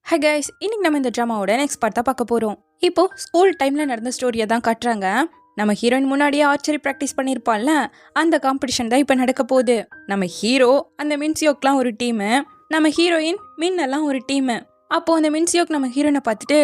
Hi guys, இன்னைக்கு நம்ம இந்த ட்ராமாவோட நெக்ஸ்ட் பார்ட் தான் பார்க்க போகிறோம். இப்போ ஸ்கூல் டைமில் நடந்த ஸ்டோரியை தான் காட்டுறாங்க. நம்ம ஹீரோயின் முன்னாடியே ஆர்ச்சரி ப்ராக்டிஸ் பண்ணியிருப்பான்ல, அந்த காம்படிஷன் தான் இப்போ நடக்க போகுது. நம்ம ஹீரோ அந்த மின்சியோக்லாம் ஒரு டீமு, நம்ம ஹீரோயின் மின்னெல்லாம் ஒரு டீமு. அப்போது அந்த மின்சியோக் நம்ம ஹீரோயினை பார்த்துட்டு,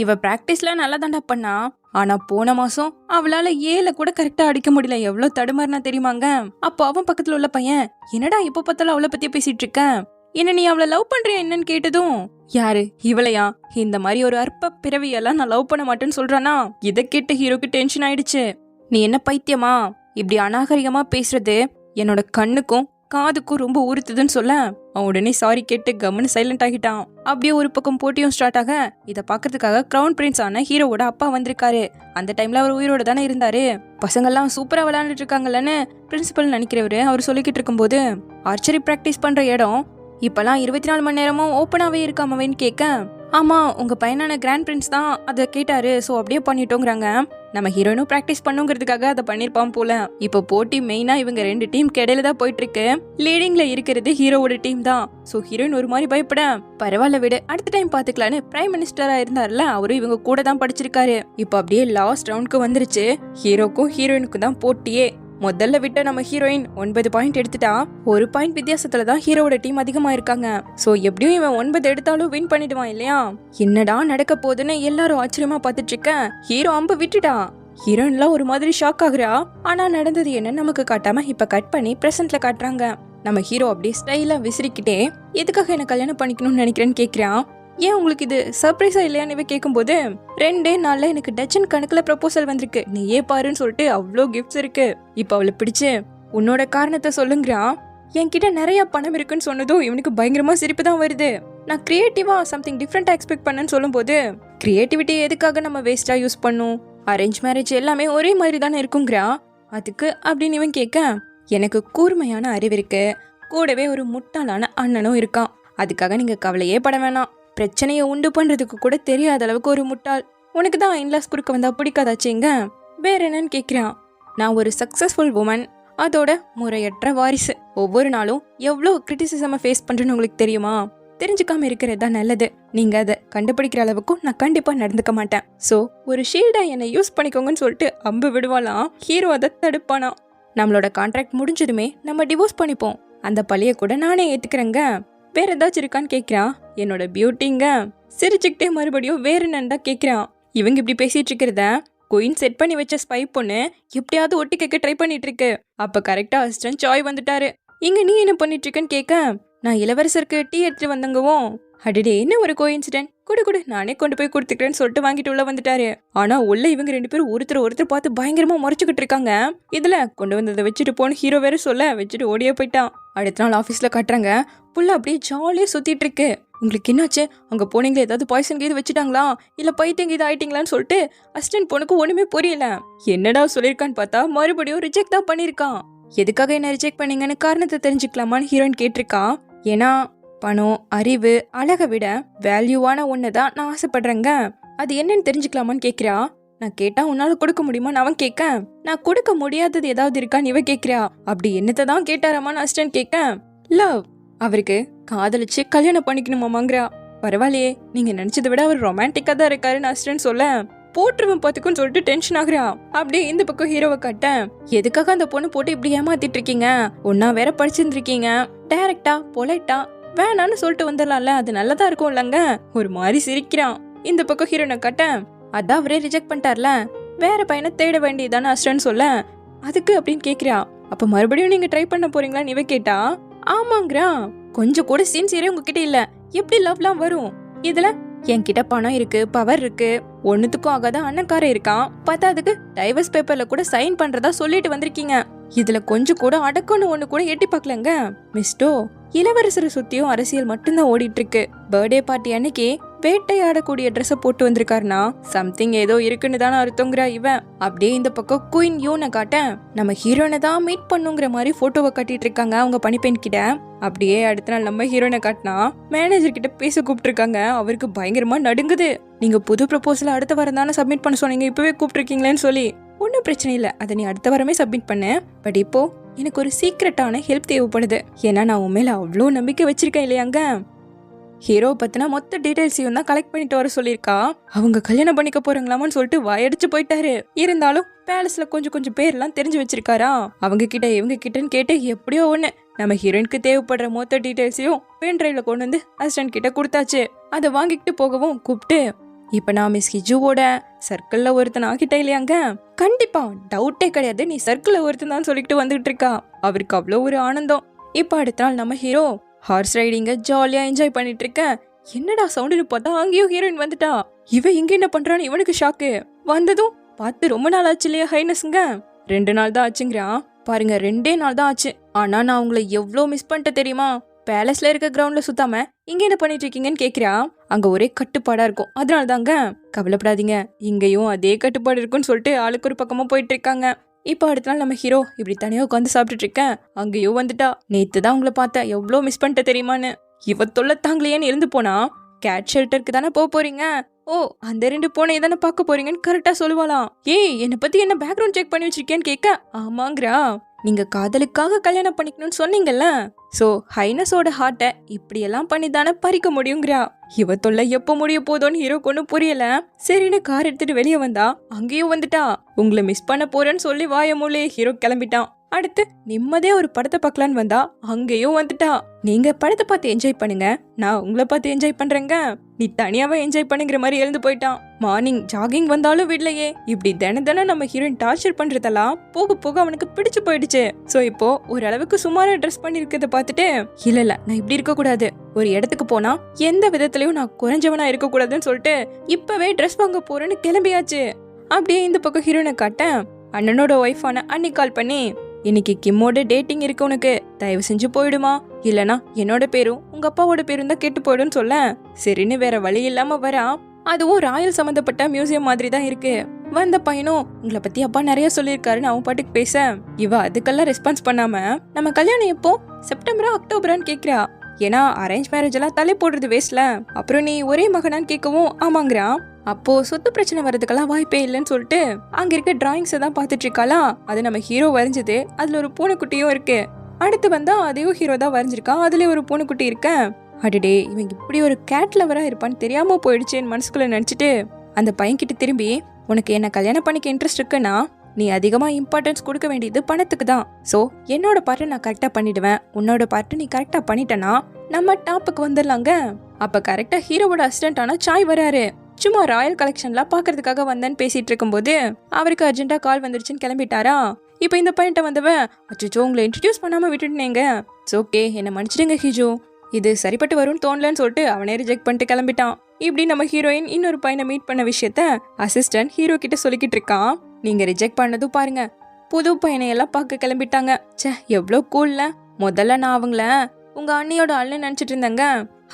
இவ ப்ராக்டிஸ்லாம் நல்லா தாண்டா பண்ணா, ஆனால் போன மாதம் அவளால் 7 கூட கரெக்டாக அடிக்க முடியல, எவ்வளோ தடுமாறினா தெரியுமாங்க. அப்போ அவன் பக்கத்தில் உள்ள பையன், என்னடா இப்போ பார்த்தாலும் அவளை பற்றியே பேசிகிட்டு இருக்கேன், என்ன நீ அவளை லவ் பண்றியா என்னன்னு கேட்டதும், யாரு இவளையா, இந்த மாதிரி ஒரு அற்ப பிறவியெல்லாம் நான் லவ் பண்ண மாட்டேன்னு சொல்றானா. இதை கேட்டு ஹீரோக்கு டென்ஷன் ஆயிடுச்சு. நீ என்ன பைத்தியமா, இப்படி அநாகரிகமா பேசுறது என்னோட கண்ணுக்கும் காதுக்கும் ரொம்ப உறுத்துதுன்னு சொல்ல, அவன் உடனே சாரி கேட்டு கம்முன்னு சைலண்ட் ஆகிட்டான். அப்படியே ஒரு பக்கம் போட்டியும் ஸ்டார்ட் ஆக, இதை பாக்கிறதுக்காக கிரவுன் பிரின்ஸ் ஆன ஹீரோவோட அப்பா வந்திருக்காரு. அந்த டைம்ல அவர் உயிரோட தானே இருந்தாரு. பசங்கள்லாம் சூப்பரா விளையாண்டுட்டு இருக்காங்கல்லன்னு பிரின்சிபல் நினைக்கிறவரு அவர் சொல்லிக்கிட்டு இருக்கும்போது, ஆர்ச்சரி பிராக்டிஸ் பண்ற இடம் இப்பெல்லாம் 24 மணி நேரமும் ஓப்பனாகவே இருக்காமவேன்னு கேட்க, ஆமாம் உங்கள் பையனான கிராண்ட் பிரின்ஸ் தான் அதை கேட்டாரு, ஸோ அப்படியே பண்ணிட்டோங்கிறாங்க. நம்ம ஹீரோயினும் ப்ராக்டிஸ் பண்ணுங்கிறதுக்காக அதை பண்ணியிருப்பான் போல. இப்போ போட்டி மெயினாக இவங்க 2 டீம் இடையில தான் போயிட்டு இருக்கு. லீடிங்ல இருக்கிறது ஹீரோவோட டீம் தான். ஸோ ஹீரோயின் ஒரு மாதிரி பயப்பட, பரவாயில்ல விடு அடுத்த டைம் பார்த்துக்கலான்னு பிரைம் மினிஸ்டராக இருந்தார்ல அவரும் இவங்க கூட தான் படிச்சிருக்காரு. இப்போ அப்படியே லாஸ்ட் ரவுண்டுக்கு வந்துருச்சு. ஹீரோக்கும் ஹீரோயினுக்கும் தான் போட்டியே. முதல்ல விட்ட நம்ம ஹீரோயின் 9 பாயிண்ட் எடுத்துட்டா. 1 பாயிண்ட் வித்தியாசத்துல தான் ஹீரோவோட டீம் அதிகமா இருக்காங்க. சோ எப்படியும் இவன் 9 எடுத்தாலும் வின் பண்ணிடுவான் இல்லையா. என்னடா நடக்க போகுதுன்னு எல்லாரும் ஆச்சரியமா பார்த்துட்டு இருக்க, ஹீரோ அம்பு விட்டுட்டா. ஹீரோயின்லாம் ஒரு மாதிரி ஷாக் ஆகுறா. ஆனா நடந்தது என்ன நமக்கு காட்டாம இப்ப கட் பண்ணி பிரசன்ட்ல காட்டுறாங்க. நம்ம ஹீரோ அப்படியே ஸ்டைலா விசிறிக்கிட்டே, எதுக்காக என்ன கல்யாணம் பண்ணிக்கணும்னு நினைக்கிறேன்னு கேட்கிறான். ஏன் உங்களுக்கு இது சர்ப்ரைஸா இல்லையான்னு கேட்கும்போது, 2 நாள்ல எனக்கு டஜன் கணக்குல ப்ரப்போசல் வந்திருக்கு, நீ ஏன் பாருன்னு சொல்லிட்டு அவ்வளோ கிஃப்ட்ஸ் இருக்கு. இப்போ அவளை பிடிச்சு உன்னோட காரணத்தை சொல்லுங்கிறான். என்கிட்ட நிறைய பணம் இருக்குன்னு சொன்னதும் இவனுக்கு பயங்கரமா சிரிப்பு தான் வருது. நான் கிரியேட்டிவா சம்திங் டிஃப்ரெண்டா எக்ஸ்பெக்ட் பண்ணேன்னு சொல்லும் போது, கிரியேட்டிவிட்டி எதுக்காக நம்ம வேஸ்டா யூஸ் பண்ணும், அரேஞ்ச் மேரேஜ் எல்லாமே ஒரே மாதிரி தானே இருக்குங்கிறா. அதுக்கு அப்படின்னு இவன் கேட்க, எனக்கு கூர்மையான அறிவு இருக்கு, கூடவே ஒரு முட்டாளான அண்ணனும் இருக்கான், அதுக்காக நீங்க கவலையே பட வேணாம். பிரச்சனையை உண்டு பண்றதுக்கு கூட தெரியாத அளவுக்கு ஒரு முட்டாள். உனக்கு தான் இன்லாஸ் குறுக்க வந்தா பிடிக்காதாச்சுங்க, வேற என்னன்னு கேட்கிறான். நான் ஒரு சக்சஸ்ஃபுல் உமன், அதோட முறையற்ற வாரிசு. ஒவ்வொரு நாளும் எவ்வளோ கிரிட்டிசிசமை ஃபேஸ் பண்றேன்னு உங்களுக்கு தெரியுமா. தெரிஞ்சுக்காம இருக்கிறது தான் நல்லது. நீங்க அதை கண்டுபிடிக்கிற அளவுக்கும் நான் கண்டிப்பா நடந்துக்க மாட்டேன். ஸோ ஒரு ஷீல்டா என்னை யூஸ் பண்ணிக்கோங்கன்னு சொல்லிட்டு அம்பு விடுவாளாம். ஹீரோ அதை தடுப்பானா. நம்மளோட கான்ட்ராக்ட் முடிஞ்சதுமே நம்ம டிவோர்ஸ் பண்ணிப்போம், அந்த பழிய கூட நானே ஏத்துக்கிறேங்க, வேற ஏதாச்சும் இருக்கான்னு கேட்கிறான். என்னோட பியூட்டிங்க சிரிச்சுக்கிட்டே மறுபடியும் வேற என்னன்னு தான் கேட்கிறான். இவங்க இப்படி பேசிட்டு இருக்கிறத குயின் செட் பண்ணி வச்ச ஸ்பை பொண்ணு எப்படியாவது ஒட்டி கேட்க ட்ரை பண்ணிட்டு இருக்கு. அப்ப கரெக்டா அசிஸ்டன்ட் சாய் வந்துட்டாரு. இங்க நீ என்ன பண்ணிட்டு இருக்கன்னு கேட்க, நான் இளவரசருக்கு டீ எடுத்துட்டு வந்தங்கவும், அடடே என்ன ஒரு கோஇன்சிடென்ட், குடு நானே கொண்டு போய் கொடுத்துக்கிறேன்னு சொல்லிட்டு வாங்கிட்டு உள்ள வந்துட்டாரு. ஆனா உள்ள இவங்க 2 பேரும் ஒருத்தர் பார்த்து பயங்கரமா முறைச்சுக்கிட்டு இருக்காங்க. இதுல கொண்டு வந்ததை வச்சுட்டு போன ஹீரோ வேற சொல்ல வச்சுட்டு ஓடியே போயிட்டான். அடுத்த நாள் ஆஃபீஸ்ல காட்டுறாங்க, புள்ள அப்படியே ஜாலியா சுத்திட்டு இருக்கு. உங்களுக்கு என்னாச்சு, அங்க போனீங்களே ஏதாவது பாய்சன் கீது வச்சுட்டாங்களா, இல்ல பைத்தியம் கீது ஆயிட்டீங்களான்னு சொல்லிட்டு அசிஸ்டன்ட் பொண்ணுக்கு ஒண்ணுமே புரியல. என்னடா சொல்லிருக்கான்னு பார்த்தா மறுபடியும் ரிஜெக்ட் தான் பண்ணிருக்கான். எதுக்காக என்ன ரிஜெக்ட் பண்ணீங்கன்னு காரணத்தை தெரிஞ்சுக்கலாமான்னு ஹீரோயின் கேட்டிருக்கான். ஏன்னா பணம், அறிவு, அழகை விட வேல்யூவான ஒன்று தான் நான் ஆசைப்படுறேங்க, அது என்னன்னு தெரிஞ்சுக்கலாமான்னு கேட்கிறா. நான் கேட்டா உன்னால கொடுக்க முடியுமான்னு அவன் கேட்க, நான் கொடுக்க முடியாதது ஏதாவது இருக்கான்னு இவ கேட்கிறா. அப்படி என்னத்தை தான் கேட்டாராமான்னு அசிஸ்டன்ட் கேட்க, லவ், அவருக்கு காதலிச்சு கல்யாணம் பண்ணிக்கணுமாங்கிறா. பரவாயில்லையே, நீங்க நினைச்சதை விட அவர் ரொமான்டிக்கா தான் இருக்காருன்னு அசிஸ்டன்ட் சொல்ல, போட்டுருவன் பார்த்துக்குன்னு சொல்லிட்டு டென்ஷன் ஆகுறா. அப்படியே இந்த பக்கம் ஹீரோவை காட்ட, எதுக்காக அந்த பொண்ணு போட்டு இப்படி ஏமாத்திட்டு இருக்கீங்க, ஒன்னா வேற படிச்சிருந்துருக்கீங்க, டைரக்டா பொலைட்டா வேணான்னு சொல்லிட்டு வந்துடலாம்ல, அது நல்லதா இருக்கும் இல்லங்க. ஒரு மாதிரி சிரிக்கிறான். இந்த பக்கம் ஹீரோனை காட்ட, அதான் அவரே ரிஜெக்ட் பண்ணிட்டார்ல, வேற பையனை தேட வேண்டியதானே அசிஸ்டன்ட் சொல்ல, அதுக்கு அப்படின்னு கேட்கிறா. அப்ப மறுபடியும் நீங்க ட்ரை பண்ண போறீங்களான்னு இவ கேட்டா, ஆமாங்கிறா. கொஞ்சம் கூட சின்சியரே உங்ககிட்ட இல்ல, எப்படி லவ்லாம் வரும், இதுல என்கிட்ட பணம் இருக்கு, பவர் இருக்கு, ஒன்னுத்துக்கும் ஆகாத அண்ணன்காரன் இருக்கான், பார்த்தா அதுக்கு டைவர்ஸ் பேப்பர்ல கூட சைன் பண்றதா சொல்லிட்டு வந்திருக்கீங்க, இதுல கொஞ்சம் கூட அடக்கம்னு ஒண்ணு கூட எட்டி பாக்கலங்க. மிஸ்டோ, இளவரசரை சுத்தியும் அரசியல் மட்டும்தான் ஓடிட்டு இருக்கு. பர்த்டே பார்ட்டி அன்னைக்கு வேட்டையாடக்கூடிய ட்ரெஸ் போட்டு வந்திருக்காருனா சம்திங் ஏதோ இருக்குன்னு தானே அர்த்தங்கிறா இவன். அப்படியே இந்த பக்கம் குயின் யூனை காட்ட, நம்ம ஹீரோனை தான் மீட் பண்ணுங்கிற மாதிரி போட்டோவை கட்டிட்டு இருக்காங்க அவங்க பணிப்பெண் கிட்ட. அப்படியே அடுத்த நாள் நம்ம ஹீரோனை காட்டினா மேனேஜர் கிட்ட பேச கூப்பிட்டுருக்காங்க. அவருக்கு பயங்கரமா நடுங்குது. நீங்க புது ப்ரப்போசல் அடுத்த வாரம் தானே சப்மிட் பண்ண சொன்னீங்க, இப்பவே கூப்பிட்டுருக்கீங்களேன்னு சொல்லி. ஒன்றும் பிரச்சனை இல்லை, அதை நீ அடுத்த வாரமே சப்மிட் பண்ண, பட் இப்போ எனக்கு ஒரு சீக்ரெட்டான ஹெல்ப் தேவைப்படுது, ஏன்னா நான் உன் மேல அவ்வளோ நம்பிக்கை வச்சிருக்கேன் இல்லையாங்க. ஹீரோ பத்தின மொத்த டீடைல்ஸையும் தான் கலெக்ட் பண்ணிட்டு வர சொல்லியிருக்கா. அவங்க கல்யாணம் பண்ணிக்க போறாங்களாமான்னு சொல்லிட்டு வாயடிச்சு போயிட்டாரு. இருந்தாலும் பேலஸ்ல கொஞ்சம் பேர்லாம் தெரிஞ்சு வச்சிருக்காரா. அவங்க கிட்ட இவங்க கிட்டன்னு கேட்டு எப்படியோ ஒண்ணு நம்ம ஹீரோயினுக்கு தேவைப்படுற மொத்த டீடைல்ஸையும் பென் டிரைவ்ல கொண்டு வந்து அசிஸ்டன்ட் கிட்ட கொடுத்தாச்சு. அதை வாங்கிட்டு போகவும் கூப்பிட்டு, இப்ப நான் மிஸ் ஹிஜுவோட சர்க்கிள்ல ஒருத்தன் ஆகிட்டே இல்லையாங்க. கண்டிப்பா டவுட்டே கிடையாது, நீ சர்க்கிள்ல ஒருத்தன் தான் சொல்லிட்டு வந்துட்டு இருக்கா. அவருக்கு அவ்வளோ ஒரு ஆனந்தம். இப்ப அடுத்த நாள் நம்ம ஹீரோ ஹார்ஸ் ரைடிங்க ஜாலியா என்ஜாய் பண்ணிட்டு இருக்க. என்னடா சவுண்டுன்னு பார்த்தா அங்கேயும் ஹீரோயின் வந்துட்டா. இவ இங்க என்ன பண்றான்னு இவனுக்கு ஷாக்கு. வந்ததும் பார்த்து ரொம்ப நாள் ஆச்சு இல்லையா ஹைனஸ்ங்க. 2 நாள் தான் ஆச்சுங்கிறான். பாருங்க 2 நாள் தான் ஆச்சு. ஆனா நான் உங்களை எவ்வளோ மிஸ் பண்ணிட்டேன் தெரியுமா. பேலஸ்ல இருக்க கிரவுண்ட்ல சுத்தாம இங்க என்ன பண்ணிட்டு இருக்கீங்கன்னு கேக்குறா. அங்க ஒரே கட்டுப்பாடா இருக்கும், அதனால தாங்க. கவலைப்படாதீங்க, இங்கேயும் அதே கட்டுப்பாடு இருக்குன்னு சொல்லிட்டு ஆளுக்கு ஒரு பக்கமா போயிட்டு இருக்காங்க. இப்போ அடுத்த நாள் நம்ம ஹீரோ இப்படி தனியா உட்காந்து சாப்பிட்டுட்டு இருக்கேன். அங்கேயும் வந்துட்டா. நேத்து தான் உங்களை பார்த்தேன், எவ்வளோ மிஸ் பண்ணிட்ட தெரியுமான்னு. இவ தொல்லை தாங்கலையேன்னு இருந்து போனா, கேட் ஷெல்டருக்கு தானே போறீங்க. ஓ, அந்த 2 பூனை தானே பார்க்க போறீங்கன்னு கரெக்டா சொல்லுவாளாம். ஏய், என்னை பத்தி என்ன பேக்ரவுண்ட் செக் பண்ணி வச்சிருக்கேன்னு கேட்க, ஆமாங்கிறா. நீங்க காதலுக்காக கல்யாணம் பண்ணிக்கணும்னு சொன்னீங்கல்ல, சோ ஹைனஸோட ஹார்ட்டை இப்படியெல்லாம் பண்ணி தானே பறிக்க முடியுங்கிறா. இவ தொல்லை எப்போ முடிய போதோன்னு ஹீரோக்கு ஒன்றும் புரியல. சரின்னு கார் எடுத்துட்டு வெளியே வந்தா அங்கேயும் வந்துட்டா. உங்களை மிஸ் பண்ண போறேன்னு சொல்லி வாய மூலே ஹீரோ கிளம்பிட்டான். அடுத்து நிம்மதியா ஒரு படத்தை பார்க்கலான்னு வந்தா அங்கேயும் வந்துட்டா. நீங்க படத்தை பார்த்து என்ஜாய் பண்ணுங்க, நான் உங்களை பார்த்து என்ஜாய் பண்றேங்க, நீ தனியாவே என்ஜாய் பண்ணுங்கிற மாதிரி எழுந்து போயிட்டான். மார்னிங் ஜாகிங் வந்தாலும் விடலையே. இப்படி தினம் நம்ம ஹீரோயின் டார்ச்சர் பண்றதெல்லாம் போக போக அவனுக்கு பிடிச்சு போயிடுச்சு. சோ இப்போ ஓரளவுக்கு சுமாரா ட்ரெஸ் பண்ணி இருக்கிறத பார்த்துட்டு, இல்ல நான் இப்படி இருக்க கூடாது, ஒரு இடத்துக்கு போனா எந்த விதத்திலயும் நான் குறைஞ்சவனா இருக்க கூடாதுன்னு சொல்லிட்டு இப்பவே ட்ரெஸ் வாங்க போறேன்னு கிளம்பியாச்சு. அப்படியே இந்த பக்கம் ஹீரோயினை காட்ட அண்ணனோட ஒய்ஃபான அன்னி கால் பண்ணி, இன்னைக்கு கிம்மோட டேட்டிங் இருக்கு உனக்கு, தயவு செஞ்சு போயிடுமா, இல்லனா என்னோட பேரும் உங்க அப்பாவோட பேரும் தான் கெட்டு போயிடும்னு சொல்ல, சரின்னு வேற வழி இல்லாம வரா. அதுவும் ராயல் சம்பந்தப்பட்ட மியூசியம் மாதிரி தான் இருக்கு. வந்த பையனும் உங்களை பத்தி அப்பா நிறைய சொல்லியிருக்காருன்னு அவன் பாட்டுக்கு பேச, இவ அதுக்கெல்லாம் ரெஸ்பான்ஸ் பண்ணாம நம்ம கல்யாணம் எப்போ, செப்டம்பரா அக்டோபரான்னு கேக்குறா. ஏன்னா அரேஞ்ச் மேரேஜ் எல்லாம் தலை போடுறது வேஸ்ட்ல. அப்புறம் நீ ஒரே மகனான்னு கேட்கவும் ஆமாங்கிறான். அப்போ சொத்து பிரச்சனை வர்றதுக்கெல்லாம் வாய்ப்பே இல்லைன்னு சொல்லிட்டு அங்க இருக்க டிராயிங்ஸை தான் பார்த்துட்டு இருக்காளா. அது நம்ம ஹீரோ வரைஞ்சது, அதுல ஒரு பூனைக்குட்டியும் இருக்கு. அடுத்து வந்தா அதையும் ஹீரோ தான் வரைஞ்சிருக்கான், அதுல ஒரு பூனைக்குட்டி இருக்க. அடடே, இவன் இப்படி ஒரு கேட் லவரா இருப்பான்னு தெரியாம போயிடுச்சேன்னு மனசுக்குள்ள நினைச்சிட்டு அந்த பையன் கிட்ட திரும்பி, உனக்கு என்ன கல்யாணம் பண்ணிக்க இன்ட்ரெஸ்ட் இருக்குன்னா நீ அதிகமா இம்பார்ட்டன்ஸ் கொடுக்க வேண்டியது பணத்துக்கு தான். சோ என்னோட பார்ட்டை நான் கரெக்டா பண்ணிடுவேன், உன்னோட பார்ட்டை நீ கரெக்டா பண்ணிட்டனா நம்ம டாப்புக்கு வந்துடலாங்க. அப்ப கரெக்டா ஹீரோவோட அசிஸ்டன்ட் ஆனா சாய் வராரு. சும்மா ராயல் கலெக்ஷன்ல பாக்குறதுக்காக வந்தேன்னு பேசிட்டு இருக்கும்போது அவருக்கு அர்ஜென்ட்டா கால் வந்துருச்சுன்னு கிளம்பிட்டாரா. இப்ப இந்த பையன்ட்ட வந்தவன், அச்சோ உங்களை இன்ட்ரடியூஸ் பண்ணாம விட்டுட்டேங்க, ஓகே என்ன மன்னிச்சிடுங்க ஹிஜு, இது சரிப்பட்டு வரும்னு தோணலன்னு சொல்லிட்டு அவனே ரிஜெக்ட் பண்ணிட்டு கிளம்பிட்டான். இப்படி நம்ம ஹீரோயின் இன்னொரு பையனை மீட் பண்ண விஷயத்த அசிஸ்டன்ட் ஹீரோ கிட்ட சொல்லிக்கிட்டு இருக்கான். நீங்க ரிஜெக்ட் பண்ணதும் பாருங்க, புது பையனை எல்லாம் பார்க்க கிளம்பிட்டாங்க. சே, எவ்வளோ கூல்ல. முதல்ல நான் அவங்கள உங்க அண்ணியோட அண்ணன் நினைச்சிட்டு இருந்தேங்க,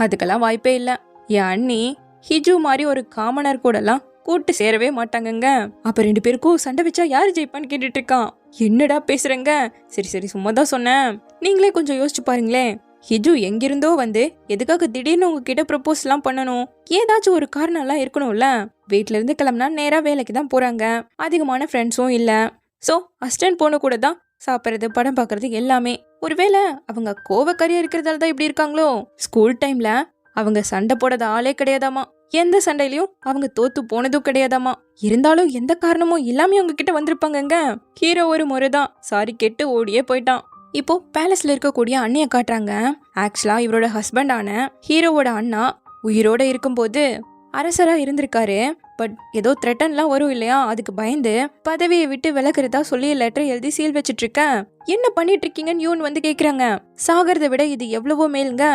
அதுக்கெல்லாம் வாய்ப்பே இல்லை. என் அண்ணி ஹிஜு மாதிரி ஒரு காமனர் கூட எல்லாம் கூட்டு சேரவே மாட்டாங்கங்க. அப்ப 2 பேருக்கும் சண்டை வச்சா யாரு ஜெயிப்பான்னு கேட்டுட்டு இருக்கான். என்னடா பேசுறேங்க, சரி சும்மா தான் சொன்னேன், நீங்களே கொஞ்சம் யோசிச்சு பாருங்களேன். ஹிஜு எங்கிருந்தோ வந்து எதுக்காக திடீர்னு உங்ககிட்ட ப்ரப்போஸ் எல்லாம் பண்ணணும், ஏதாச்சும் ஒரு காரணம் எல்லாம் இருக்கணும்ல. வீட்டுல இருந்து கிளம்புனா நேரா வேலைக்கு தான் போறாங்க, அதிகமான ஃப்ரெண்ட்ஸும் இல்ல. சோ அசிஸ்டன்ட் பொண்ணு கூட தான் சாப்பிட்றது படம் பாக்குறது எல்லாமே. ஒருவேளை அவங்க கோவக்காரியா இருக்கிறதால தான் இப்படி இருக்காங்களோ. ஸ்கூல் டைம்ல அவங்க சண்டை போடாத ஆளே கிடையாதாமா, எந்த சண்டையிலயும் அவங்க தோத்து போனதும் கிடையாதாமா. இருந்தாலும் எந்த காரணமும் இல்லாம அவங்க கிட்ட வந்திருப்பாங்கங்க. ஹீரோ ஒரு முறைதான் சாரி கேட்டு ஓடியே போயிட்டான். இப்போ பேலஸ்ல இருக்கக்கூடிய அண்ணிய காட்டுறாங்க. ஆக்சுவலா இவரோட ஹஸ்பண்டான ஹீரோவோட அண்ணா உயிரோட இருக்கும்போது அரசரா இருந்திருக்காரு. பட் ஏதோ த்ரெட்டன்லாம் வரும் இல்லையா, அதுக்கு பயந்து பதவியை விட்டு விலகிறதா சொல்லி லெட்டர் எழுதி சீல் வச்சிட்டு இருக்கேன். என்ன பண்ணிட்டு இருக்கீங்கன்னு யூன் வந்து கேக்குறாங்க. சாகிறத விட இது எவ்வளவோ மேலுங்க,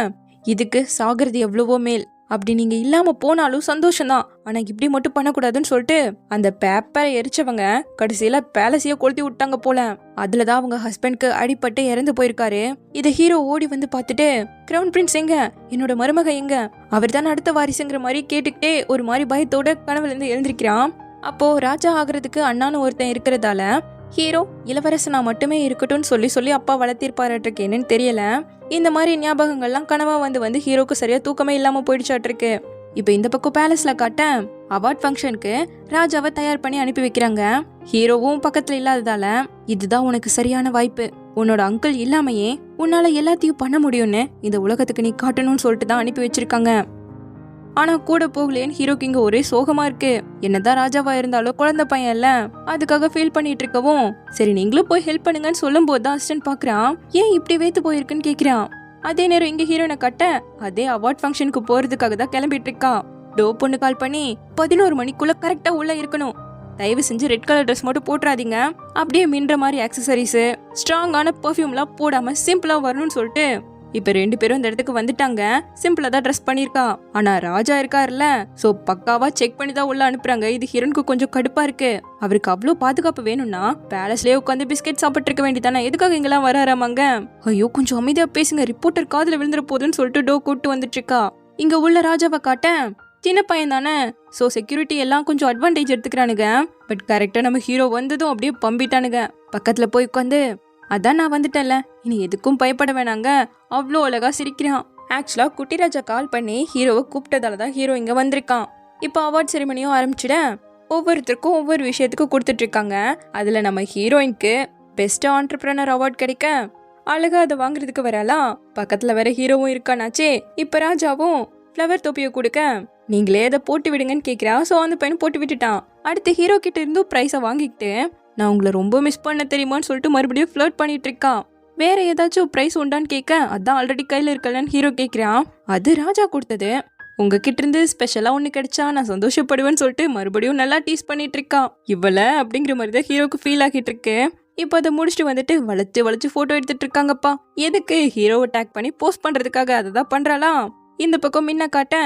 இதுக்கு சாகிறது எவ்வளவோ மேல். அப்படி நீங்க இல்லாம போனாலும் சந்தோஷம்தான், ஆனா இப்படி மட்டும் பண்ணக்கூடாதுன்னு சொல்லிட்டு அந்த பேப்பரை எரிச்சவங்க கடைசியில பேலஸையே கொளுத்தி விட்டாங்க போல. அதுலதான் அவங்க ஹஸ்பண்ட்க்கு அடிபட்டு இறந்து போயிருக்காரு. இத ஹீரோ ஓடி வந்து பார்த்துட்டு, கிரவுன் பிரின்ஸ் எங்க, என்னோட மருமக எங்க, அவர் தான் அடுத்த வாரிசுங்கிற மாதிரி கேட்டுக்கிட்டே ஒரு மாதிரி பயத்தோட கனவுல இருந்து எழுந்திருக்கிறான். அப்போ ராஜா ஆகுறதுக்கு அண்ணான்னு ஒருத்தன் இருக்கிறதால ஹீரோ இளவரசனா மட்டுமே இருக்கட்டும்னு சொல்லி அப்பா வளர்த்திருப்பாருக்கு. என்னன்னு தெரியல, இந்த மாதிரி ஞாபகங்கள்லாம் கனவா வந்து ஹீரோக்கு சரியா தூக்கமே இல்லாம போயிடுச்சாட்டிருக்கு. இப்ப இந்த பக்கம் பேலஸ்ல காட்ட அவார்ட் ஃபங்க்ஷனுக்கு ராஜாவை தயார் பண்ணி அனுப்பி வைக்கிறாங்க. ஹீரோவும் பக்கத்துல இல்லாததால இதுதான் உனக்கு சரியான வாய்ப்பு, உன்னோட அங்கிள் இல்லாமையே உன்னால எல்லாத்தையும் பண்ண முடியும்னு இந்த உலகத்துக்கு நீ காட்டணும்னு சொல்லிட்டு தான் அனுப்பி வச்சிருக்காங்க. ஆனா கூட போகலேன்னு ஹீரோக்கு இங்க ஒரே சோகமா இருக்கு. என்னதான் ராஜாவா இருந்தாலும் குழந்தை பையன் இல்ல, அதுக்காக ஃபீல் பண்ணிட்டு இருக்கவும் சரி நீங்களும் போய் ஹெல்ப் பண்ணுங்கன்னு சொல்லும் போதுதான் அசிஸ்டன்ட் பாக்குறான். ஏன் இப்படி வேத்து போயிருக்குன்னு கேக்குறான். அதே நேரம் இங்க ஹீரோனை கட்ட அதே அவார்ட் ஃபங்க்ஷனுக்கு போறதுக்காக தான் கிளம்பிட்டு இருக்கா. டோ பொண்ணு கால் பண்ணி 11 மணிக்குள்ள கரெக்டா உள்ள இருக்கணும், தயவு செஞ்சு ரெட் கலர் ட்ரெஸ் மட்டும் போட்டுறாதீங்க, அப்படியே மின்ற மாதிரி ஆக்சசரிஸ் ஸ்ட்ராங்கான பெர்ஃப்யூம்லாம் போடாம சிம்பிளா வரணும்னு சொல்லிட்டு இப்ப 2 பேரும் இந்த இடத்துக்கு வந்துட்டாங்க. சிம்பிளா தான் ட்ரெஸ் பண்ணிருக்கா. ஆனா ராஜா இருக்காருல்ல, சோ பக்காவா செக் பண்ணி தான் உள்ள அனுப்புறாங்க. இது ஹீரோனுக்கு கொஞ்சம் கடுப்பா இருக்கு. அவருக்கு அவ்வளவு பாதுகாப்பு வேணும்னா பேலஸ்லயே உட்காந்து பிஸ்கெட் சாப்பிட்டு இருக்க வேண்டியதானே, எதுக்காக இங்கெல்லாம் வராராமாங்க. ஐயோ கொஞ்சம் அமைதியா பேசுங்க, ரிப்போர்ட்டர் காதுல விழுந்துற போதுன்னு சொல்லிட்டு டோ கூட்டு வந்துட்டு இருக்கா. இங்க உள்ள ராஜாவை காட்ட சின்ன பையன் தானே, சோ செக்யூரிட்டி எல்லாம் கொஞ்சம் அட்வான்டேஜ் எடுத்துக்கிறானுங்க. பட் கரெக்டா நம்ம ஹீரோ வந்ததும் அப்படியே பம்பிட்டானுங்க. பக்கத்துல போய் உட்காந்து அதான் நான் வந்துட்டேன்ல, இனி எதுக்கும் பயப்பட வேணாங்க, அவ்வளோ அழகா சிரிக்கிறான். ஆக்சுவலா குட்டிராஜா கால் பண்ணி ஹீரோவை கூப்பிட்டதாலதான் ஹீரோ இங்க வந்திருக்கான். இப்போ அவார்ட் செரிமனியும் ஆரம்பிச்சுட ஒவ்வொருத்தருக்கும் ஒவ்வொரு விஷயத்துக்கும் கொடுத்துட்டு இருக்காங்க. அதுல நம்ம ஹீரோயினுக்கு பெஸ்ட் ஆண்டர்பிரனர் அவார்ட் கிடைக்க அழகா அதை வாங்குறதுக்கு வரலாம். பக்கத்துல வேற ஹீரோவும் இருக்கானாச்சே. இப்ப ராஜாவும் ஃப்ளவர் தொப்பியை கொடுக்க நீங்களே அதை போட்டு விடுங்கன்னு கேட்கிறா. ஸோ அந்த பையன் போட்டு விட்டுட்டான். அடுத்து ஹீரோ கிட்ட இருந்தும் ப்ரைஸை வாங்கிக்கிட்டு நான் உங்களை ரொம்ப மிஸ் பண்ண தெரியுமான்னு சொல்லிட்டு மறுபடியும் ஃப்ளர்ட் பண்ணிட்டு இருக்கான். வேற ஏதாச்சும் ப்ரைஸ் உண்டான்னு கேட்க அதான் ஆல்ரெடி கையில் இருக்கலன்னு ஹீரோ கேட்கிறான். அது ராஜா கொடுத்தது, உங்ககிட்ட இருந்து ஸ்பெஷலா ஒன்று கிடைச்சா நான் சந்தோஷப்படுவேன்னு சொல்லிட்டு மறுபடியும் நல்லா டீஸ் பண்ணிட்டு இருக்கான். இவ்வளோ அப்படிங்கிற மாதிரி தான் ஹீரோக்கு ஃபீல் ஆகிட்டு இருக்கு. இப்போ அதை முடிச்சுட்டு வந்துட்டு வளைச்சு வளைச்சு போட்டோ எடுத்துட்டு இருக்காங்கப்பா. எதுக்கு ஹீரோவை டேக் பண்ணி போஸ்ட் பண்றதுக்காக அதை தான் பண்றாளாம். இந்த பக்கம் முன்ன காட்ட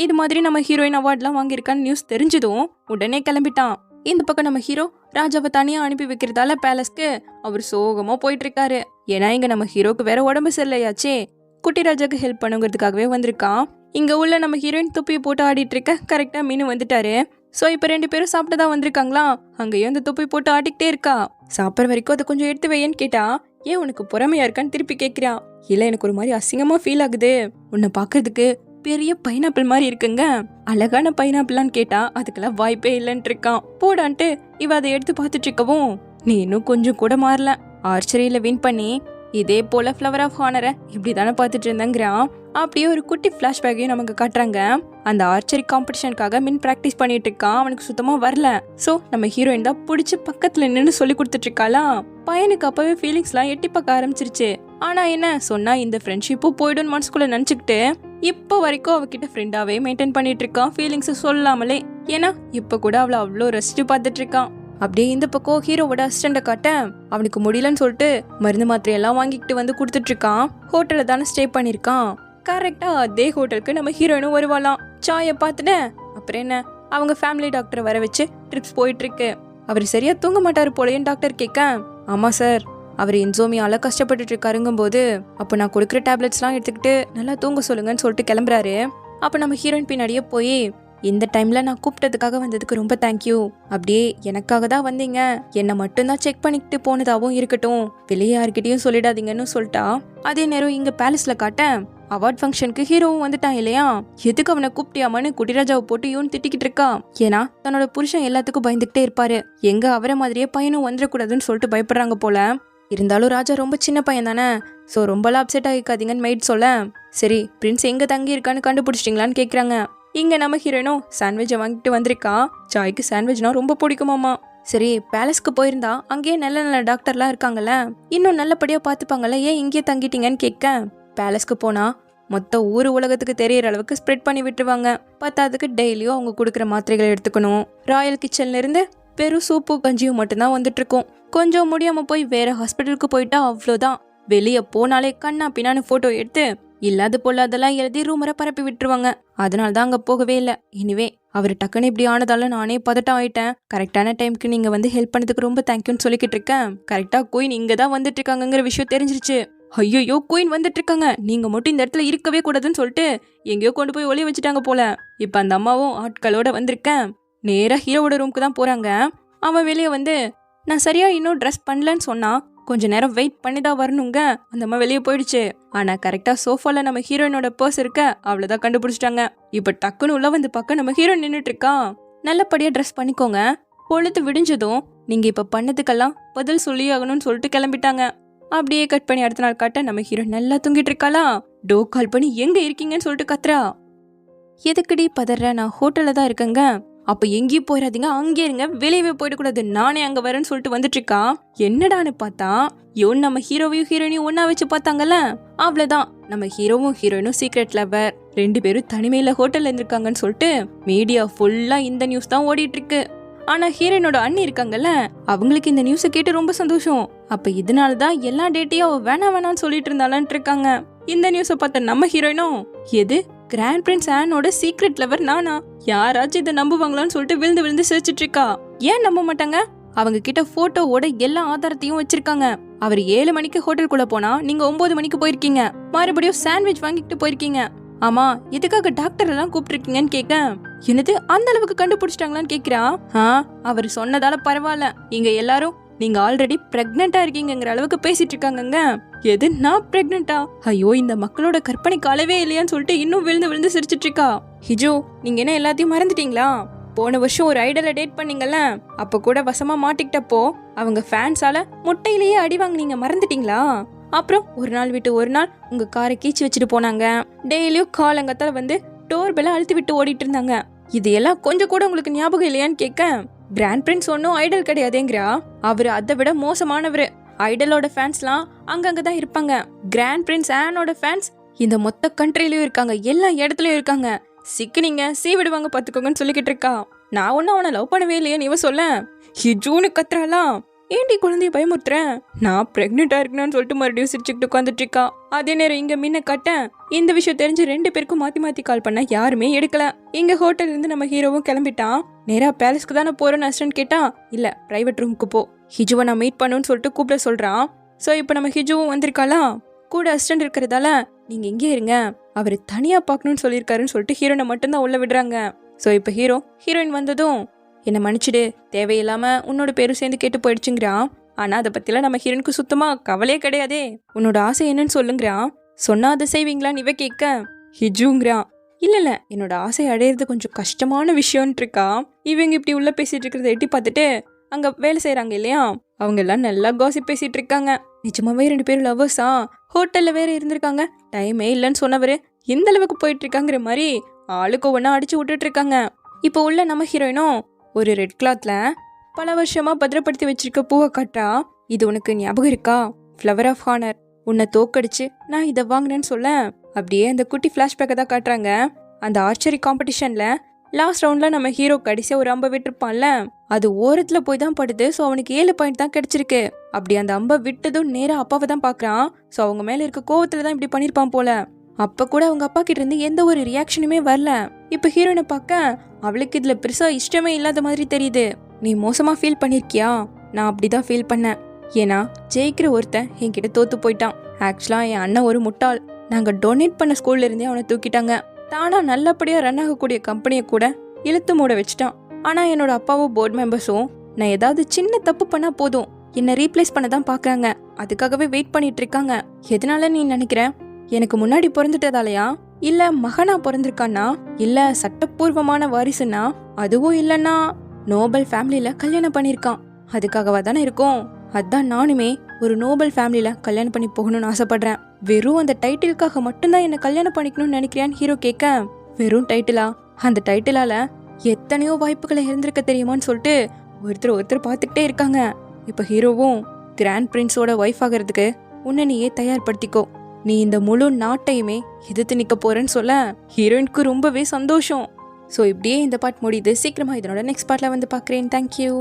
இது மாதிரி நம்ம ஹீரோயின் அவார்ட்லாம் வாங்கியிருக்கான்னு நியூஸ் தெரிஞ்சதும் உடனே கிளம்பிட்டான். இந்த பக்கம் நம்ம ஹீரோ ராஜாவை தனியா அனுப்பி வைக்கிறதால பேலஸ்க்கு அவர் சோகமா போயிட்டு இருக்காரு. ஏன்னா இங்க நம்ம ஹீரோக்கு வேற உடம்பு சரியில்லையாச்சே. குட்டி ராஜாக்கு ஹெல்ப் பண்ணுங்கிறதுக்காகவே வந்திருக்கான். இங்க உள்ள நம்ம ஹீரோயின் துப்பியை போட்டு ஆடிட்டு இருக்க கரெக்டா மீனு வந்துட்டாரு. சோ இப்ப 2 பேரும் சாப்பிட்டதா வந்திருக்காங்களா, அங்கேயும் அந்த துப்பி போட்டு ஆடிக்கிட்டே இருக்கா. சாப்பிட்ற வரைக்கும் அதை கொஞ்சம் எடுத்து வையன்னு கேட்டா ஏன் உனக்கு பொறாமையா இருக்கான்னு திருப்பி கேட்கிறான். இல்ல எனக்கு ஒரு மாதிரி அசிங்கமா ஃபீல் ஆகுது, உன்னை பாக்குறதுக்கு பெரிய பைனாப்பிள் மாதிரி இருக்குங்க, அழகான பைனாப்பிளான்னு கேட்டா அதுக்கெல்லாம் வாய்ப்பே இல்லைன்னு இருக்கான். போடான்ட்டு இவ அதை எடுத்து பார்த்துட்டு இருக்கவும் நீ இன்னும் கொஞ்சம் கூட மாறல, ஆர்ச்சரியில வின் பண்ணி இதே போல ஃப்ளவர் ஆஃப் ஹானரை இப்படி தானே பார்த்துட்டு இருந்தேங்கிறான். அப்படியே ஒரு குட்டி ஃபிளாஷ்பேக்கையும் நமக்கு காட்டுறாங்க. அந்த ஆர்ச்சரி காம்படிஷனுக்காக மின் ப்ராக்டிஸ் பண்ணிட்டு இருக்கான். அவனுக்கு சுத்தமா வரல. சோ நம்ம ஹீரோயின் தான் பிடிச்சி பக்கத்துல நின்று சொல்லி கொடுத்துட்டு இருக்காளாம். பையனுக்கு அப்பவே ஃபீலிங்ஸ்லாம் எட்டி பார்க்க ஆரம்பிச்சிருச்சு. ஆனா என்ன சொன்னா இந்த ஃப்ரெண்ட்ஷிப்பும் போயிடும் மனசுக்குள்ள நினைச்சுக்கிட்டு இப்போ வரைக்கும் அவகிட்ட ஃப்ரெண்டாவே மெயின்டைன் பண்ணிட்டு இருக்கான், ஃபீலிங்ஸ் சொல்லாமலே. ஏன்னா இப்ப கூட அவளை அவ்வளோ ரசிச்சு பார்த்துட்டு இருக்கான். அப்படியே இந்த பக்கம் ஹீரோவோட அசிஸ்டண்ட்டை காட்ட அவனுக்கு முடியலன்னு சொல்லிட்டு மருந்து மாத்திரையெல்லாம் வாங்கிக்கிட்டு வந்து கொடுத்துட்டு இருக்கான். ஹோட்டல்ல தானே ஸ்டே பண்ணிருக்கான். கரெக்டா அதே ஹோட்டலுக்கு நம்ம ஹீரோயினும் வருவாளாம். சாயை பார்த்துட்டு அப்புறம் என்ன அவங்க ஃபேமிலி டாக்டரை வர வச்சு ட்ரிப்ஸ் போயிட்டு இருக்கு. அவர் சரியா தூங்க மாட்டாரு போலன்னு டாக்டர் கேட்க ஆமா சார், அவர் இன்சோமியால கஷ்டப்பட்டுட்டு இருக்காருங்கும் போது அப்போ நான் கொடுக்குற டேப்லெட்ஸ்லாம் எடுத்துக்கிட்டு நல்லா தூங்க சொல்லுங்கன்னு சொல்லிட்டு கிளம்புறாரு. அப்போ நம்ம ஹீரோயின் பின்னாடியே போய் இந்த டைம்ல நான் கூப்பிட்டதுக்காக வந்ததுக்கு ரொம்ப தேங்க்யூ, அப்படியே எனக்காக தான் வந்தீங்க, என்னை மட்டும்தான் செக் பண்ணிக்கிட்டு போனதாகவும் இருக்கட்டும், வெளியே யார்கிட்டையும் சொல்லிடாதீங்கன்னு சொல்லிட்டா. அதே நேரம் இங்க பேலஸ்ல காட்ட அவார்ட் ஃபங்க்ஷனுக்கு ஹீரோவும் வந்துட்டான் இல்லையா, எதுக்கு அவனை கூப்பிட்டியாமான்னு குட்டிராஜாவை போட்டு இவன் திட்டிக்கிட்டு இருக்கா. ஏன்னா தன்னோட புருஷன் எல்லாத்துக்கும் பயந்துகிட்டே இருப்பாரு, எங்க அவரை மாதிரியே பையனும் வந்துடக்கூடாதுன்னு சொல்லிட்டு பயப்படுறாங்க போல. இருந்தாலும் ராஜா ரொம்ப சின்ன பையன் தானே, ஸோ ரொம்பலாம் அப்செட் ஆகிக்காதீங்கன்னு மெய்ட் சொல்ல சரி பிரின்ஸ் எங்க தங்கி இருக்கான்னு கண்டுபிடிச்சிட்டிங்களான்னு கேட்குறாங்க. இங்க நம்ம ஹீரோயினும் சாண்ட்விச்சை வாங்கிட்டு வந்திருக்கா. சாய்க்கு சாண்ட்விச்னா ரொம்ப பிடிக்குமாமா. சரி பேலஸ்க்கு போயிருந்தா அங்கேயே நல்ல நல்ல டாக்டர்லாம் இருக்காங்கல்ல, இன்னும் நல்லபடியா பார்த்துப்பாங்கல்ல, ஏன் இங்கேயே தங்கிட்டீங்கன்னு கேட்க பேலஸ்க்கு போனா மொத்த ஊர் உலகத்துக்கு தெரியற அளவுக்கு ஸ்ப்ரெட் பண்ணி விட்டுருவாங்க. பத்தாவதுக்கு டெய்லியும் அவங்க கொடுக்குற மாத்திரைகளை எடுத்துக்கணும். ராயல் கிச்சன்ல இருந்து வெறும் சூப்பு கஞ்சியும் மட்டும்தான் வந்துட்டு இருக்கும். கொஞ்சம் முடியாம போய் வேற ஹாஸ்பிட்டலுக்கு போயிட்டா அவ்வளோதான், வெளியே போனாலே கண்ணா பின்னான்னு போட்டோ எடுத்து இல்லாத போல அதெல்லாம் எழுதி ரூமரை பரப்பி விட்டுருவாங்க. அதனால தான் அங்க போகவே இல்லை. எனிவே அவர் டக்குன்னு இப்படி ஆனதால நானே பதட்டம் ஆயிட்டேன். கரெக்டான டைமுக்கு நீங்க வந்து ஹெல்ப் பண்ணதுக்கு ரொம்ப தேங்க்யூன்னு சொல்லிக்கிட்டு இருக்கேன். கரெக்டா குயின் இங்க தான் வந்துட்டு இருக்காங்கிற விஷயம் தெரிஞ்சிருச்சு. ஐயோ குயின் வந்துட்டு இருக்காங்க, நீங்க மட்டும் இந்த இடத்துல இருக்கவே கூடாதுன்னு சொல்லிட்டு எங்கேயோ கொண்டு போய் ஒளிய வச்சுட்டாங்க போல. இப்ப அந்த அம்மாவும் ஆட்களோட வந்திருக்கேன். நேரா ஹீரோவோட ரூமுக்கு தான் போறாங்க. அவன் வெளியே வந்து நான் சரியா இன்னும் ட்ரெஸ் பண்ணலன்னு சொன்னா கொஞ்ச நேரம் வெயிட் பண்ணி தான் வரணுங்க. அந்த அம்மா வெளியே போயிடுச்சு. ஆனா கரெக்டா சோஃபால நம்ம ஹீரோயினோட பர்ஸ் இருக்க அவ்வளவுதான் கண்டுபிடிச்சிட்டாங்க. இப்ப டக்குன்னு உள்ள வந்து பக்கம் நம்ம ஹீரோயின் நின்றுட்டு இருக்கா. நல்லபடியா ட்ரெஸ் பண்ணிக்கோங்க, பொழுது விடிஞ்சதும் நீங்க இப்ப பண்ணதுக்கெல்லாம் பதில் சொல்லி ஆகணும்னு சொல்லிட்டு கிளம்பிட்டாங்க. அப்படியே கட் பண்ணி அடுத்த நாள் காட்ட நம்ம ஹீரோ நல்லா தூங்கிட்டு இருக்காளா. டோர் கால் பண்ணி எங்க இருக்கீங்கன்னு சொல்லிட்டு கத்துறா. எதுக்குடி பதற, நான் ஹோட்டல்ல தான் இருக்கேங்க. அப்ப எங்கேயும் போயிடாதீங்க, அங்கே இருங்க, வெளியவே போயிடக்கூடாது, நானே அங்க வரேன்னு சொல்லிட்டு வந்துட்டு இருக்கா. என்னடான்னு பார்த்தா நம்ம ஹீரோவையும் ஹீரோயினையும் ஒன்னா வச்சு பார்த்தாங்கல்ல, அவ்வளவுதான். நம்ம ஹீரோவும் ஹீரோயினும் சீக்ரெட் லவர், 2 பேரும் தனிமையில ஹோட்டல்ல இருந்திருக்காங்கன்னு சொல்லிட்டு மீடியா ஃபுல்லா இந்த நியூஸ் தான் ஓடிட்டு இருக்கு. ஆனா ஹீரோயினோட அண்ணி இருக்காங்கல்ல, அவங்களுக்கு இந்த நியூஸை கேட்டு ரொம்ப சந்தோஷம். அப்ப இதனாலதான் எல்லா டேட்டையும் வேணான்னு சொல்லிட்டு இருந்தாலான்ட்டு இருக்காங்க. இந்த நியூஸை பார்த்த நம்ம ஹீரோயினும், எது கிராண்ட் பிரின்ஸ் ஆனோட சீக்ரெட் லவர் நானா, யாராச்சும் இதை நம்புவாங்களான்னு சொல்லிட்டு விழுந்து விழுந்து சிரிச்சிட்டு இருக்கா. ஏன் நம்ப மாட்டாங்க? அவங்க கிட்ட போட்டோவோட எல்லா ஆதாரத்தையும் வச்சிருக்காங்க. அவர் 7 மணிக்கு ஹோட்டலுக்குள்ள போனா நீங்க 9 மணிக்கு போயிருக்கீங்க, மறுபடியும் சாண்ட்விச் வாங்கிட்டு போயிருக்கீங்க. ஆமா, எதுக்காக டாக்டர் எல்லாம் கூப்பிட்டுருக்கீங்கன்னு கேட்க, என்னது அந்த அளவுக்கு கண்டுபிடிச்சிட்டாங்களான்னு கேக்குறா. அவர் சொன்னதால பரவாயில்ல, இங்க எல்லாரும் நீங்க ஆல்ரெடி பிரெக்னெண்டா இருக்கீங்கிற அளவுக்கு பேசிட்டு இருக்காங்க. எது, நான் பிரெக்னெண்டா? ஐயோ, இந்த மக்களோட கற்பனைக்கு அளவே இல்லையான்னு சொல்லிட்டு இன்னும் விழுந்து விழுந்து சிரிச்சிட்டு இருக்கா. ஹிஜு, நீங்க என்ன எல்லாத்தையும் மறந்துட்டீங்களா? போன வருஷம் ஒரு ஐடலை டேட் பண்ணீங்கல்ல, அப்ப கூட வசமா மாட்டிக்கிட்டப்போ அவங்க ஃபேன்ஸால முட்டையிலேயே அடி வாங்கினீங்க, மறந்துட்டீங்களா? அப்புறம் ஒரு நாள் விட்டு ஒரு நாள் உங்க காரை கீச்சு வச்சுட்டு போனாங்க. டெய்லியும் காலங்கத்தால வந்து டோர் பெல்ல அழுத்தி விட்டு ஓடிட்டு இருந்தாங்க. இது எல்லாம் கொஞ்சம் கூட உங்களுக்கு ஞாபகம் இல்லையான்னு கேட்க, கிராண்ட் பிரின்ஸ் ஒன்னும் ஐடல் கிடையாதுங்கிறா. அவரு அதை விட மோசமானவரு. ஐடலோட ஃபேன்ஸ்லாம் அங்கங்கதான் இருப்பாங்க. கிராண்ட் பிரின்ஸ் ஆனோட ஃபேன்ஸ் இந்த மொத்த கண்ட்ரிலயும் இருக்காங்க, எல்லா இடத்துலயும் இருக்காங்க. சிக்கினீங்க சீவிடுவாங்க பாத்துக்கோங்கன்னு சொல்லிக்கிட்டு இருக்கா. நான் ஒன்னும் அவனை லவ் பண்ணவே இல்லையேன்னு இவ சொல்ல, ஹிஜூன்னு கத்துறாலாம். ஏண்டி குழந்தைய பயமுறுத்துறேன், நான் பிரெக்னெண்டா இருக்கணும்னு சொல்லிட்டு மறுபடியும் சிரிச்சுக்கிட்டு உட்காந்துட்டு இருக்கா. அதே நேரம் இங்க முன்ன கட்ட இந்த விஷயம் தெரிஞ்சு 2 பேருக்கும் மாத்தி மாத்தி கால் பண்ண யாருமே எடுக்கல. இங்க ஹோட்டல்ல இருந்து நம்ம ஹீரோவும் கிளம்பிட்டான். நேரா பேலஸ்க்கு தானே போறோன்னு அசிஸ்டன்ட் கேட்டா, இல்ல பிரைவேட் ரூமுக்கு போ, ஹிஜுவை நான் மீட் பண்ணுன்னு சொல்லிட்டு கூப்பிட சொல்றான். சோ இப்ப நம்ம ஹிஜுவும் வந்திருக்காளா. கூட அசிஸ்டன்ட் இருக்கிறதால நீங்க இங்கே இருங்க, அவரு தனியா பாக்கணும்னு சொல்லியிருக்காருன்னு சொல்லிட்டு ஹீரோனை மட்டும்தான் உள்ள விடுறாங்க. சோ இப்ப ஹீரோயின் வந்ததும், என்ன மன்னிச்சிடு, தேவையில்லாம உன்னோட பேரும் சேர்ந்து கேட்டு போயிடுச்சுங்கிறான். ஆனா அதை பத்திலாம் நம்ம ஹீரோனுக்கு சுத்தமா கவலையே கிடையாதே. உன்னோட ஆசை என்னன்னு சொல்லுங்கிறான். சொன்னா அதை செய்வீங்களான்னு இவ கேட்க, ஹிஜுங்கிறான், இல்ல என்னோட ஆசை அடையிறது கொஞ்சம் கஷ்டமான விஷயம்னு இருக்கா. இவங்க இப்படி உள்ள பேசிட்டு இருக்கிறத எட்டி பார்த்துட்டு அங்க வேலை செய்யறாங்க இல்லையா, அவங்க எல்லாம் நல்லா காசிப் பேசிட்டு இருக்காங்க. நிஜமாவே 2 பேரும் லவ்வர்ஸா, ஹோட்டல்ல வேற இருந்திருக்காங்க, டைமே இல்லைன்னு சொன்னவரு எந்த அளவுக்கு போயிட்டு இருக்காங்கிற மாதிரி ஆளுக்கு ஒவ்வொன்னா அடிச்சு விட்டுட்டு இருக்காங்க. இப்போ உள்ள நம்ம ஹீரோயினும் ஒரு ரெட் கிளாத்ல பல வருஷமா பத்திரப்படுத்தி வச்சிருக்க பூவை காட்டுறா. இது உனக்கு ஞாபகம் இருக்கா, ஃப்ளவர் ஆஃப் ஹானர், உன்னை தோக்கடிச்சு நான் இதை வாங்கினேன்னு சொல்ல, அப்படியே அந்த குட்டி பிளாஷ்பேக்கை தான் காட்டுறாங்க. அந்த ஆர்ச்சரி காம்படிஷன்ல லாஸ்ட் ரவுண்ட்ல நம்ம ஹீரோ கடைசியா ஒரு அம்பை விட்டுருப்பான்ல, அது ஓரத்துல போய் தான் படுது. ஸோ அவனுக்கு 7 பாயிண்ட் தான் கிடைச்சிருக்கு. அப்படி அந்த அம்பை விட்டதும் நேரா அப்பாவை தான் பாக்குறான். ஸோ அவங்க மேல இருக்க கோவத்துல தான் இப்படி பண்ணிருப்பான் போல. அப்ப கூட அவங்க அப்பா கிட்ட இருந்து எந்த ஒரு ரியாக்ஷனுமே வரல. இப்ப ஹீரோயினை பார்க்க அவளுக்கு இதுல பெருசா இஷ்டமே இல்லாத மாதிரி தெரியுது. நீ மோசமா ஃபீல் பண்ணிருக்கியா? நான் அப்படிதான் ஃபீல் பண்ணேன். ஏன்னா ஜெயிக்கிற ஒருத்தன் என்கிட்ட தோத்து போயிட்டான். ஆக்சுவலா என் அண்ணன் ஒரு முட்டாள். நாங்க டொனேட் பண்ண ஸ்கூல்ல இருந்தே அவனை தூக்கிட்டாங்க. தானா நல்லபடியா ரன் ஆகக்கூடிய கம்பெனியை கூட இழுத்து மூட வச்சுட்டான். ஆனா என்னோட அப்பாவும் போர்டு மெம்பர்ஸும் நான் ஏதாவது சின்ன தப்பு பண்ணா போதும் என்னை ரீப்ளேஸ் பண்ண தான் பாக்குறாங்க. அதுக்காகவே வெயிட் பண்ணிட்டு இருக்காங்க. எதனால நீ நினைக்கிற? எனக்கு முன்னாடி பிறந்துட்டதாலயா, இல்ல மகனா பிறந்திருக்கானா, இல்ல சட்டப்பூர்வமான வாரிசுனா, அதுவும் இல்லன்னா நோபல் ஃபேமிலியில கல்யாணம் பண்ணிருக்கான், அதுக்காகவா தானே இருக்கும். அதான் நானுமே ஒரு நோபல் ஃபேமிலியில கல்யாணம் பண்ணி போகணும்னு ஆசைப்படுறேன். வெறும் அந்த டைட்டிலுக்காக மட்டும்தான் என்ன கல்யாணம் பண்ணிக்கணும்னு நினைக்கிறேன்னு ஹீரோ கேட்க, வெறும் டைட்டிலா? அந்த டைட்டிலால எத்தனையோ வாய்ப்புகளை இருந்திருக்க தெரியுமான்னு சொல்லிட்டு ஒருத்தர் பார்த்துக்கிட்டே இருக்காங்க. இப்ப ஹீரோவும், கிராண்ட் பிரின்ஸோட ஒய்ஃப் ஆகிறதுக்கு உன்னை நீயே தயார்படுத்திக்கோ, நீ இந்த முழு நாட்டையுமே எதிர்த்து நிக்க போறேன்னு சொல்ல ஹீரோயினுக்கு ரொம்பவே சந்தோஷம். ஸோ இப்படியே இந்த பார்ட் முடியுது. சீக்கிரமா இதனோட நெக்ஸ்ட் பார்ட்ல வந்து பார்க்குறேன். தேங்க்யூ.